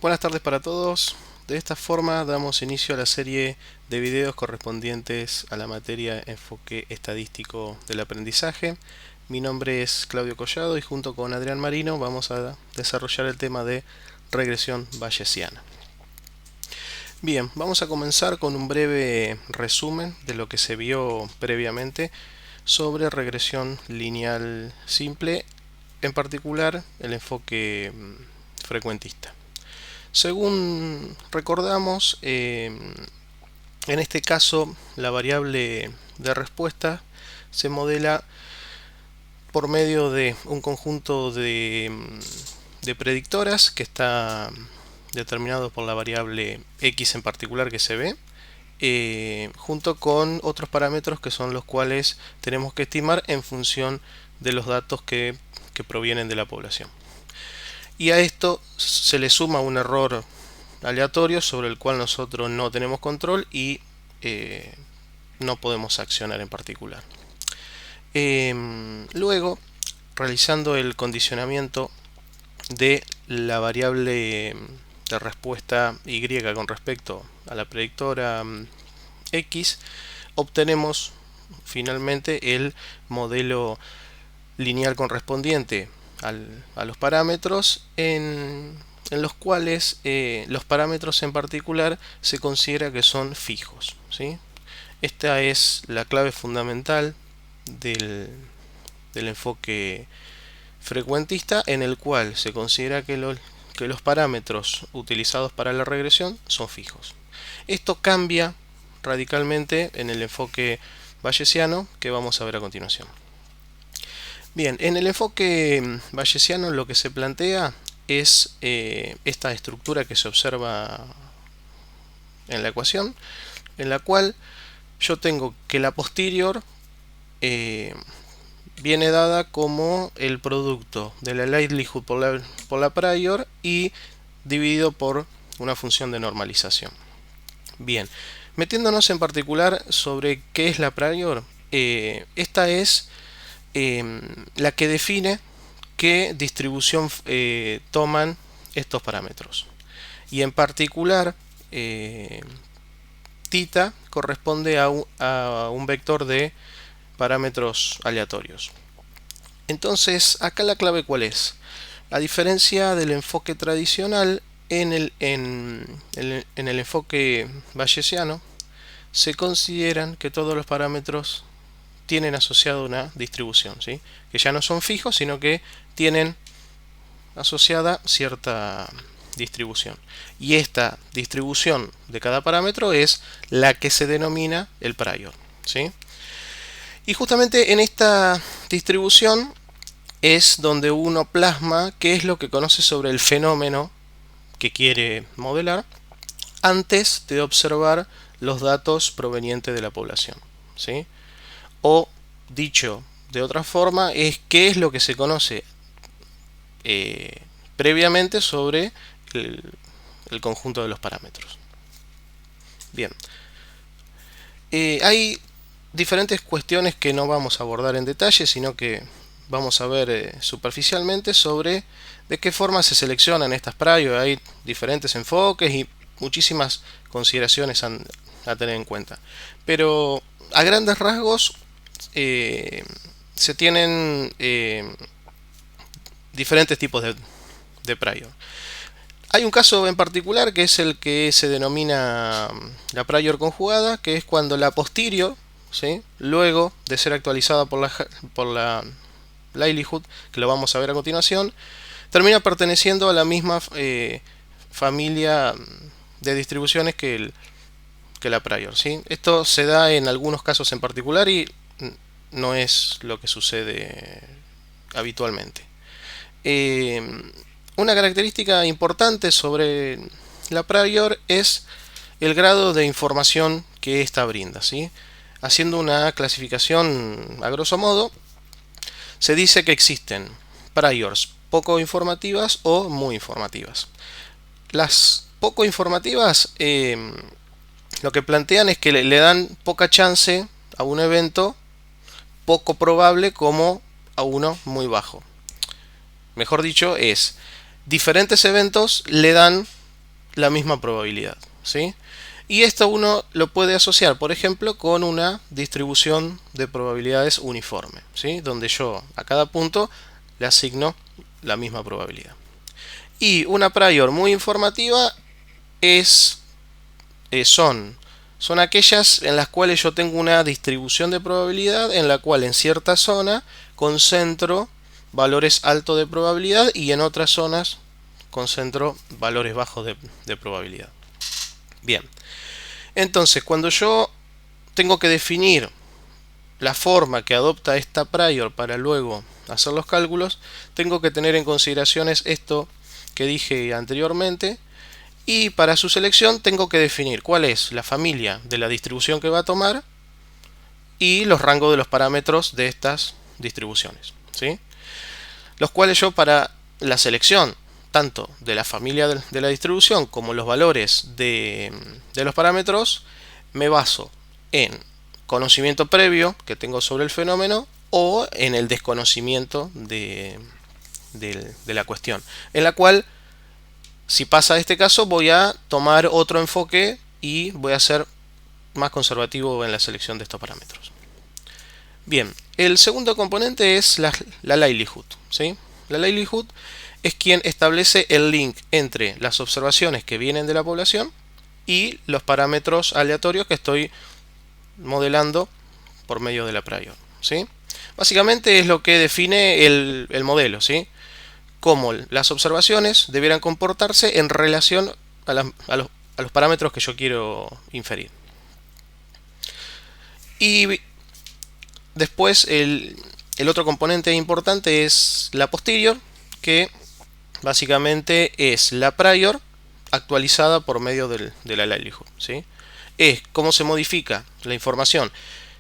Buenas tardes para todos. De esta forma damos inicio a la serie de videos correspondientes a la materia Enfoque Estadístico del Aprendizaje. Mi nombre es Claudio Collado y junto con Adrián Marino vamos a desarrollar el tema de regresión bayesiana. Bien, vamos a comenzar con un breve resumen de lo que se vio previamente sobre regresión lineal simple, en particular el enfoque frecuentista. Según recordamos, en este caso la variable de respuesta se modela por medio de un conjunto de predictoras que está determinado por la variable x en particular que se ve, junto con otros parámetros que son los cuales tenemos que estimar en función de los datos que provienen de la población. Y a esto se le suma un error aleatorio sobre el cual nosotros no tenemos control y no podemos accionar en particular. Luego, realizando el condicionamiento de la variable de respuesta y con respecto a la predictora x, obtenemos finalmente el modelo lineal correspondiente a los parámetros en los cuales los parámetros en particular se considera que son fijos, ¿sí? Esta es la clave fundamental del enfoque frecuentista, en el cual se considera que los parámetros utilizados para la regresión son fijos. Esto cambia radicalmente en el enfoque bayesiano que vamos a ver a continuación. Bien, en el enfoque bayesiano lo que se plantea es esta estructura que se observa en la ecuación, en la cual yo tengo que la posterior viene dada como el producto de la likelihood por la prior y dividido por una función de normalización. Bien, metiéndonos en particular sobre qué es la prior, esta es la que define qué distribución toman estos parámetros. Y en particular, θ corresponde a un vector de parámetros aleatorios. Entonces, acá la clave ¿cuál es? A diferencia del enfoque tradicional, en el enfoque bayesiano se consideran que todos los parámetros tienen asociado una distribución, ¿sí? Que ya no son fijos, sino que tienen asociada cierta distribución. Y esta distribución de cada parámetro es la que se denomina el prior, ¿sí? Y justamente en esta distribución es donde uno plasma qué es lo que conoce sobre el fenómeno que quiere modelar antes de observar los datos provenientes de la población, ¿sí? O dicho de otra forma, es qué es lo que se conoce previamente sobre el conjunto de los parámetros. Bien, hay diferentes cuestiones que no vamos a abordar en detalle, sino que vamos a ver superficialmente sobre de qué forma se seleccionan estas prior. Hay diferentes enfoques y muchísimas consideraciones a tener en cuenta, pero a grandes rasgos se tienen diferentes tipos de prior. Hay un caso en particular que es el que se denomina la prior conjugada, que es cuando la posterior, ¿sí?, luego de ser actualizada por la likelihood, que lo vamos a ver a continuación, termina perteneciendo a la misma familia de distribuciones que la prior, ¿sí? Esto se da en algunos casos en particular y no es lo que sucede habitualmente. Una característica importante sobre la prior es el grado de información que ésta brinda, ¿sí? Haciendo una clasificación a grosso modo, se dice que existen priors poco informativas o muy informativas. Las poco informativas lo que plantean es que le dan poca chance a un evento poco probable como a uno muy bajo. Mejor dicho, es diferentes eventos le dan la misma probabilidad, ¿sí? Y esto uno lo puede asociar, por ejemplo, con una distribución de probabilidades uniforme, ¿sí? Donde yo a cada punto le asigno la misma probabilidad. Y una prior muy informativa es, son aquellas en las cuales yo tengo una distribución de probabilidad en la cual en cierta zona concentro valores altos de probabilidad y en otras zonas concentro valores bajos de probabilidad. Bien, entonces cuando yo tengo que definir la forma que adopta esta prior para luego hacer los cálculos, tengo que tener en consideración esto que dije anteriormente, y para su selección tengo que definir cuál es la familia de la distribución que va a tomar y los rangos de los parámetros de estas distribuciones, ¿sí? Los cuales yo para la selección tanto de la familia de la distribución como los valores de los parámetros me baso en conocimiento previo que tengo sobre el fenómeno o en el desconocimiento de la cuestión, en la cual si pasa este caso voy a tomar otro enfoque y voy a ser más conservativo en la selección de estos parámetros. Bien, el segundo componente es la likelihood, ¿sí? La likelihood es quien establece el link entre las observaciones que vienen de la población y los parámetros aleatorios que estoy modelando por medio de la prior, ¿sí? Básicamente es lo que define el modelo, ¿sí? Cómo las observaciones debieran comportarse en relación a los parámetros que yo quiero inferir. Y después el otro componente importante es la posterior, que básicamente es la prior actualizada por medio de la likelihood, ¿sí? Es cómo se modifica la información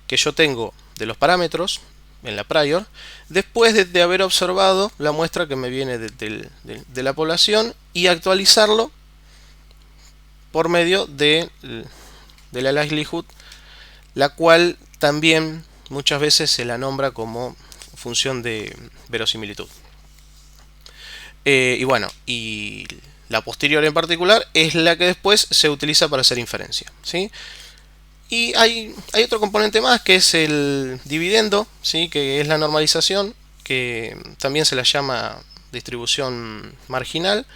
que yo tengo de los parámetros en la prior después de haber observado la muestra que me viene de la población y actualizarlo por medio de la likelihood, la cual también muchas veces se la nombra como función de verosimilitud. Y bueno, y la posterior en particular es la que después se utiliza para hacer inferencia, ¿sí? Y hay otro componente más que es el dividendo, ¿sí? Que es la normalización, que también se la llama distribución marginal,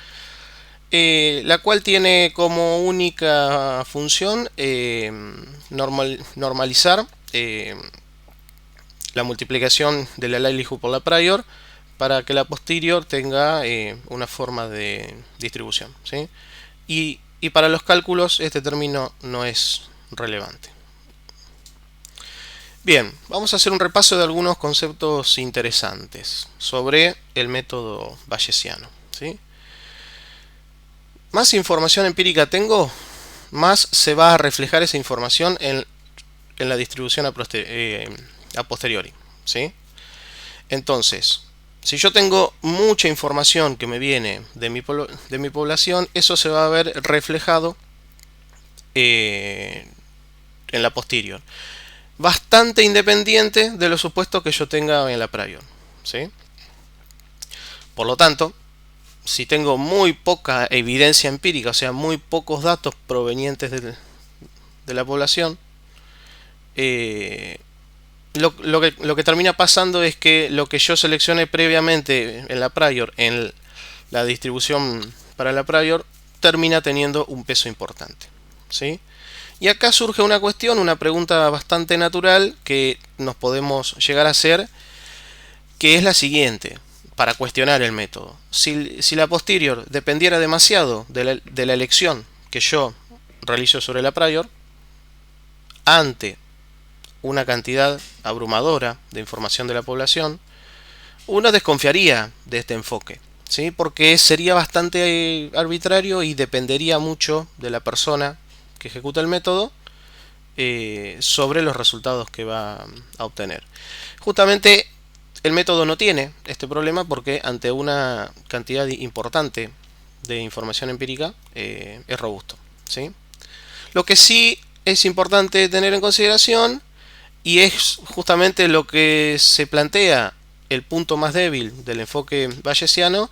la cual tiene como única función normalizar la multiplicación de la likelihood por la prior para que la posterior tenga una forma de distribución, ¿sí? Y para los cálculos este término no es relevante. Bien, vamos a hacer un repaso de algunos conceptos interesantes sobre el método bayesiano, ¿sí? Más información empírica tengo, más se va a reflejar esa información en la distribución a posteriori, ¿sí? Entonces, si yo tengo mucha información que me viene de mi población, eso se va a ver reflejado en la posterior, bastante independiente de los supuestos que yo tenga en la prior, ¿sí? Por lo tanto, si tengo muy poca evidencia empírica, o sea, muy pocos datos provenientes de la población, lo que termina pasando es que lo que yo seleccioné previamente en la prior, en la distribución para la prior, termina teniendo un peso importante, ¿sí? Y acá surge una cuestión, una pregunta bastante natural que nos podemos llegar a hacer, que es la siguiente, para cuestionar el método. Si la posterior dependiera demasiado de la elección que yo realizo sobre la prior, ante una cantidad abrumadora de información de la población, uno desconfiaría de este enfoque, ¿sí? Porque sería bastante arbitrario y dependería mucho de la persona que ejecuta el método sobre los resultados que va a obtener. Justamente el método no tiene este problema porque ante una cantidad importante de información empírica es robusto, ¿sí? Lo que sí es importante tener en consideración, y es justamente lo que se plantea el punto más débil del enfoque bayesiano,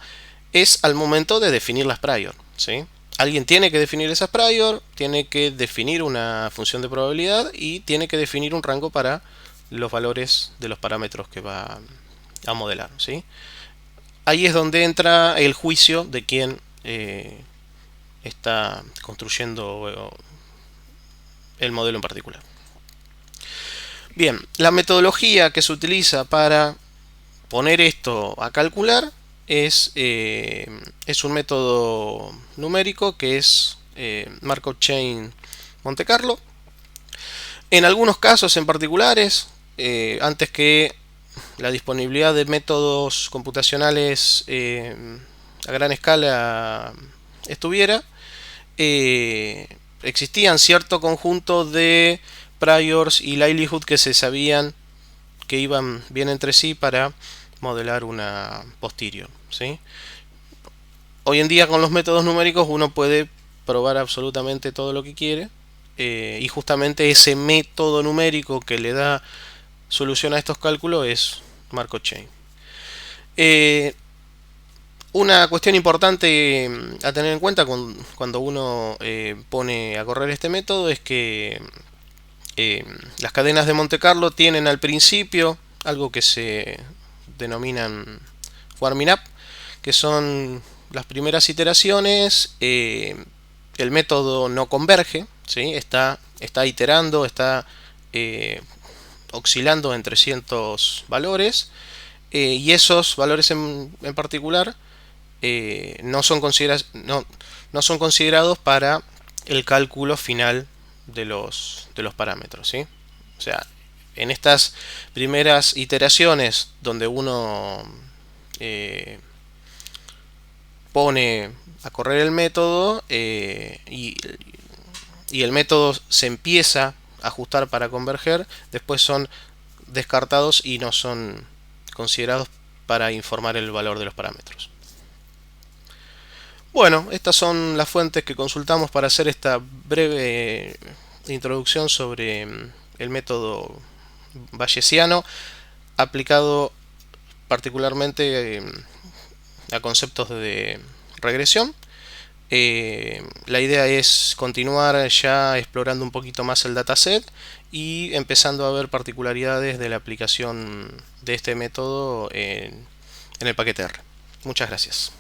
es al momento de definir las prior, ¿sí? alguien tiene que definir esas prior, tiene que definir una función de probabilidad y tiene que definir un rango para los valores de los parámetros que va a modelar, ¿sí? Ahí es donde entra el juicio de quien está construyendo el modelo en particular. Bien, la metodología que se utiliza para poner esto a calcular es un método numérico que es Markov Chain Monte Carlo. En algunos casos en particulares, antes que la disponibilidad de métodos computacionales a gran escala estuviera, existían cierto conjunto de priors y likelihood que se sabían que iban bien entre sí para modelar una posterior, ¿sí? Hoy en día con los métodos numéricos uno puede probar absolutamente todo lo que quiere, y justamente ese método numérico que le da solución a estos cálculos es Markov Chain. Una cuestión importante a tener en cuenta cuando uno pone a correr este método es que las cadenas de Monte Carlo tienen al principio algo que se denominan warming up, que son las primeras iteraciones. El método no converge, ¿sí? está iterando, está oscilando entre ciertos valores, y esos valores en particular no son considerados para el cálculo final de los parámetros, ¿sí? O sea, en estas primeras iteraciones donde uno pone a correr el método y el método se empieza a ajustar para converger, después son descartados y no son considerados para informar el valor de los parámetros. Bueno, estas son las fuentes que consultamos para hacer esta breve introducción sobre el método bayesiano aplicado particularmente a conceptos de regresión. La idea es continuar ya explorando un poquito más el dataset y empezando a ver particularidades de la aplicación de este método en el paquete R. Muchas gracias.